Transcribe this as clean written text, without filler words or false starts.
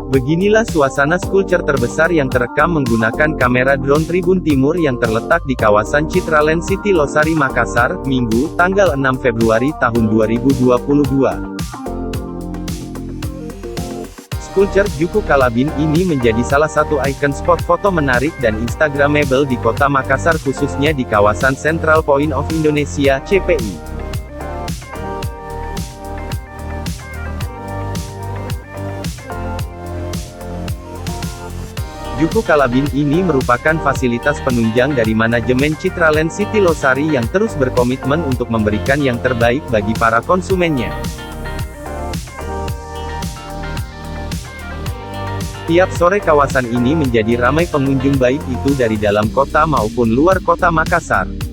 Beginilah suasana skulptur terbesar yang terekam menggunakan kamera drone Tribun Timur yang terletak di kawasan Citraland City Losari Makassar, Minggu, tanggal 6 Februari tahun 2022. Skulptur Juku Kalabin ini menjadi salah satu ikon spot foto menarik dan instagramable di kota Makassar khususnya di kawasan Central Point of Indonesia, CPI. Juku Kalabin ini merupakan fasilitas penunjang dari manajemen Citraland City Losari yang terus berkomitmen untuk memberikan yang terbaik bagi para konsumennya. Tiap sore kawasan ini menjadi ramai pengunjung baik itu dari dalam kota maupun luar kota Makassar.